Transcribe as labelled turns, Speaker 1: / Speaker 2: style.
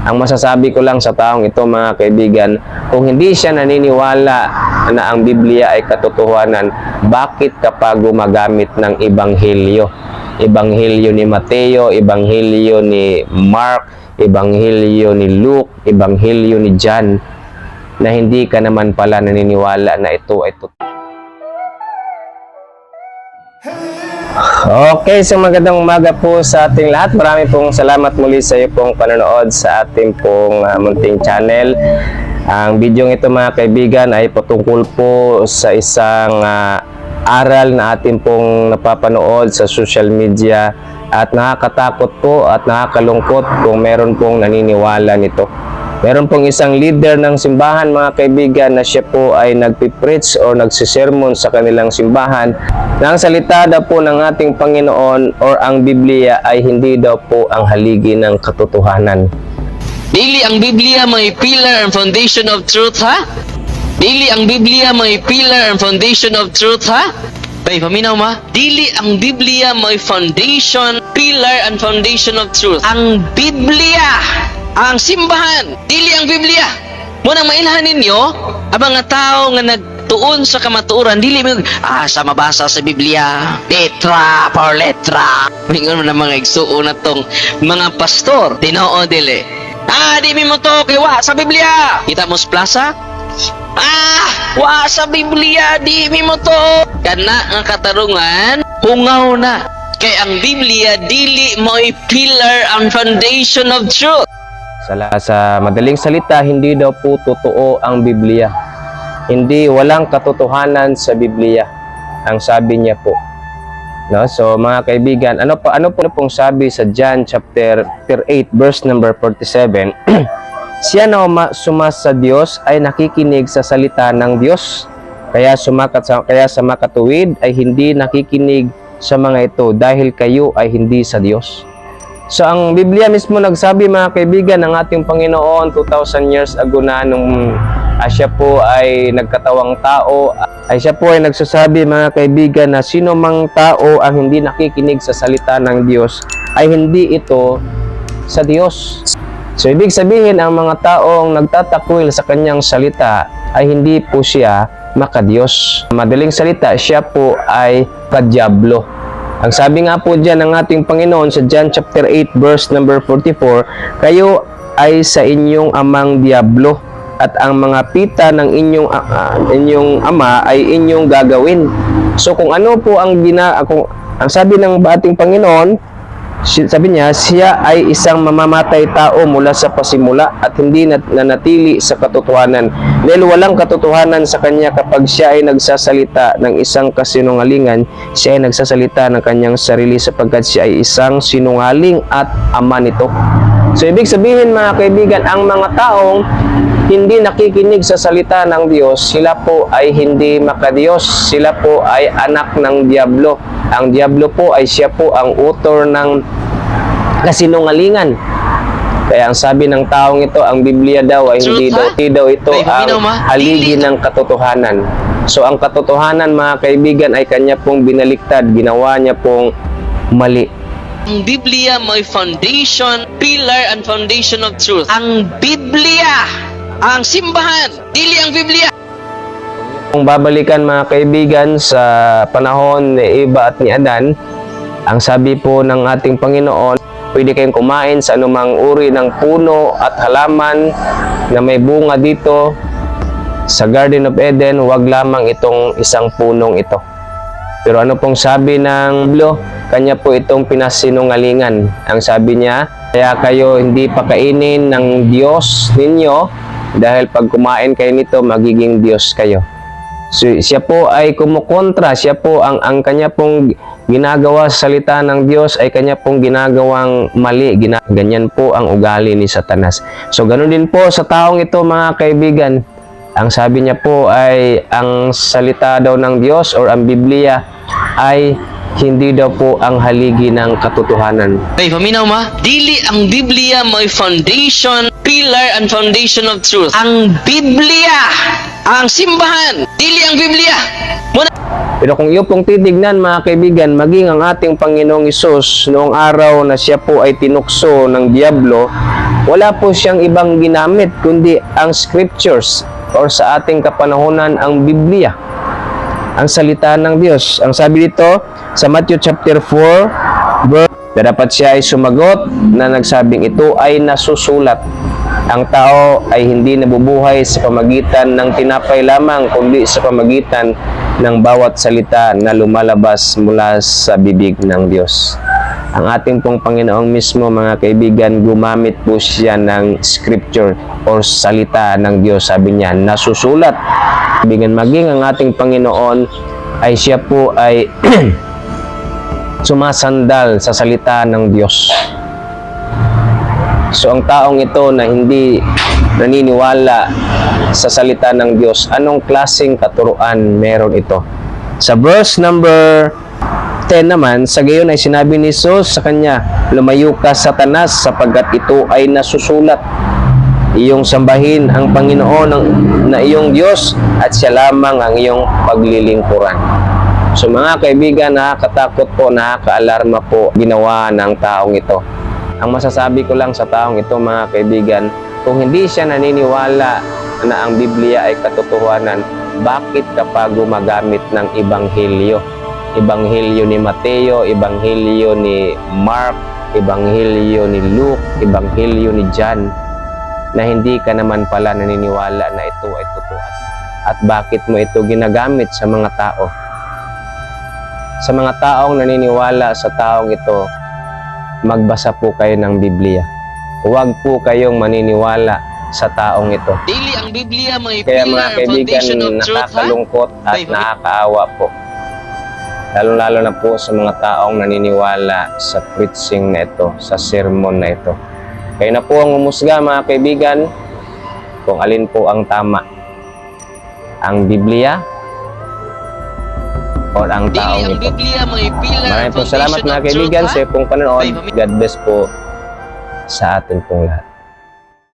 Speaker 1: Ang masasabi ko lang sa taong ito, mga kaibigan, kung hindi siya naniniwala na ang Biblia ay katotohanan, bakit kapag gumagamit ng ebanghelyo? Ebanghelyo ni Mateo, ebanghelyo ni Mark, ebanghelyo ni Luke, ebanghelyo ni John, na hindi ka naman pala naniniwala na ito ay totoo. Okay, so magandang umaga po sa ating lahat. Marami pong salamat muli sa iyo pong panonood sa ating pong munting channel. Ang video ito, mga kaibigan, ay patungkol po sa isang aral na ating pong napapanood sa social media, at nakakatakot po at nakakalungkot kung meron pong naniniwala nito. Meron pong isang leader ng simbahan, mga kaibigan, na siya po ay nagpipreach o nagsisermon sa kanilang simbahan na ang salita daw po ng ating Panginoon or ang Biblia ay hindi daw po ang haligi ng katotohanan.
Speaker 2: Dili ang Biblia may pillar and foundation of truth, ha? Dili ang Biblia may pillar and foundation of truth, ha? Bay, paminaw ma? Dili ang Biblia may foundation, pillar and foundation of truth. Ang Biblia, ang simbahan, dili ang Biblia. Munang mailhan ninyo, ang mga tao nga nagtuon sa kamatuoran, dili mo, sa mabasa sa Biblia, letra por letra. Mingon mo na mga igsuon na tong mga pastor, tinoo dili. Di mo to, kay wa sa Biblia. Kita mo sa plaza? Wa sa Biblia, di mo to. Kana nga katarungan, hungaw na. Kay ang Biblia, dili mo'y pillar and foundation of truth.
Speaker 1: Sa madaling salita, hindi daw po totoo ang Biblia. Hindi, walang katotohanan sa Biblia, ang sabi niya po. No? So mga kaibigan, ano po pong sabi sa John chapter 8 verse number 47? Siya na sumas sa Diyos ay nakikinig sa salita ng Diyos. Kaya sa makatuwid ay hindi nakikinig sa mga ito dahil kayo ay hindi sa Diyos. So ang Biblia mismo nagsabi, mga kaibigan, ng ating Panginoon 2,000 years ago na nung siya po ay nagkatawang tao, ay siya po ay nagsasabi, mga kaibigan, na sino mang tao ang hindi nakikinig sa salita ng Diyos ay hindi ito sa Diyos. So ibig sabihin, ang mga taong nagtatakwil sa kanyang salita ay hindi po siya makadiyos. Madaling salita, siya po ay kadyablo. Ang sabi nga po dyan ng ating Panginoon sa John chapter 8 verse number 44, kayo ay sa inyong amang diablo at ang mga pita ng inyong ama ay inyong gagawin. So kung ano po ang sabi ng ating Panginoon, sabi niya, siya ay isang mamamatay tao mula sa pasimula at hindi nanatili sa katotohanan. Dahil walang katotohanan sa kanya kapag siya ay nagsasalita ng isang kasinungalingan, siya ay nagsasalita ng kanyang sarili sapagkat siya ay isang sinungaling at ama nito. So ibig sabihin, mga kaibigan, ang mga taong hindi nakikinig sa salita ng Diyos, sila po ay hindi makadiyos. Sila po ay anak ng Diablo. Ang Diablo po ay siya po ang author ng kasinungalingan. Kaya ang sabi ng taong ito, ang Biblia daw ay hindi daw ito ang haligi ng katotohanan. So ang katotohanan, mga kaibigan, ay kanya pong binaliktad. Ginawa niya pong mali.
Speaker 2: Ang Biblia may foundation, pillar and foundation of truth. Ang Biblia, ang simbahan, dili ang Biblia.
Speaker 1: Kung babalikan, mga kaibigan, sa panahon ni Eva at ni Adan, ang sabi po ng ating Panginoon, pwede kayong kumain sa anumang uri ng puno at halaman na may bunga dito sa Garden of Eden, huwag lamang itong isang punong ito. Pero ano pong sabi ng Biblia? Kanya po itong pinasinungalingan. Ang sabi niya, kaya kayo hindi pakainin ng Diyos ninyo dahil pag kumain kayo nito, magiging Diyos kayo. So, siya po ay kumukontra, siya po ang kanya pong ginagawa sa salita ng Diyos ay kanya pong ginagawang mali. Ganyan po ang ugali ni Satanas. So ganun din po sa taong ito, mga kaibigan. Ang sabi niya po ay ang salita daw ng Diyos or ang Biblia ay hindi daw po ang haligi ng katotohanan.
Speaker 2: Bay, paminaw ma? Dili ang Biblia may foundation, pillar and foundation of truth. Ang Biblia, ang simbahan, dili ang Biblia.
Speaker 1: Pero kung iyo pong titignan mga kaibigan, maging ang ating Panginoong Hesus noong araw na siya po ay tinukso ng diablo, wala po siyang ibang ginamit kundi ang scriptures or sa ating kapanahunan ang Biblia, ang salita ng Diyos. Ang sabi dito sa Matthew chapter 4 verse, dapat siya ay sumagot na nagsabing ito ay nasusulat. Ang tao ay hindi nabubuhay sa pamagitan ng tinapay lamang, kundi sa pamagitan ng bawat salita na lumalabas mula sa bibig ng Diyos. Ang ating pong Panginoong mismo, mga kaibigan, gumamit po siya ng scripture or salita ng Diyos. Sabi niya, nasusulat. Kaibigan, maging ang ating Panginoon ay siya po ay sumasandal sa salita ng Diyos. So ang taong ito na hindi naniniwala sa salita ng Diyos, anong klaseng katuruan meron ito? Sa verse number 10 naman, sa gayon ay sinabi ni Jesus sa kanya, lumayo ka Satanas sapagkat ito ay nasusulat. Iyong sambahin ang Panginoon na iyong Diyos at siya lamang ang iyong paglilingkuran. So mga kaibigan, nakakatakot po, nakakaalarma po ginawa ng taong ito. Ang masasabi ko lang sa taong ito, mga kaibigan, kung hindi siya naniniwala na ang Biblia ay katotohanan, bakit ka pa gumagamit ng Ebanghelyo? Ebanghelyo ni Mateo, Ebanghelyo ni Mark, Ebanghelyo ni Luke, Ebanghelyo ni John, na hindi ka naman pala naniniwala na ito ay totoo. At bakit mo ito ginagamit sa mga tao? Sa mga taong naniniwala sa taong ito, magbasa po kayo ng Biblia. Huwag po kayong maniniwala sa taong ito.
Speaker 2: Daily ang Biblia may
Speaker 1: Kaya mga
Speaker 2: pillar and
Speaker 1: kaibigan,
Speaker 2: foundation of truth, ha?
Speaker 1: nakakalungkot at
Speaker 2: Bay,
Speaker 1: nakakaawa po. Lalo-lalo na po sa mga taong naniniwala sa preaching na ito, sa sermon na ito. Kayo na po ang umusga, mga kaibigan, kung alin po ang tama. Ang Biblia o ang
Speaker 2: Daily
Speaker 1: taong
Speaker 2: ang
Speaker 1: ito.
Speaker 2: Biblia may pillar and
Speaker 1: Maraming po salamat
Speaker 2: foundation
Speaker 1: mga
Speaker 2: of
Speaker 1: kaibigan
Speaker 2: truth,
Speaker 1: sa
Speaker 2: ha?
Speaker 1: iyong panonood.
Speaker 2: Bay,
Speaker 1: God bless po sa atin pong lahat.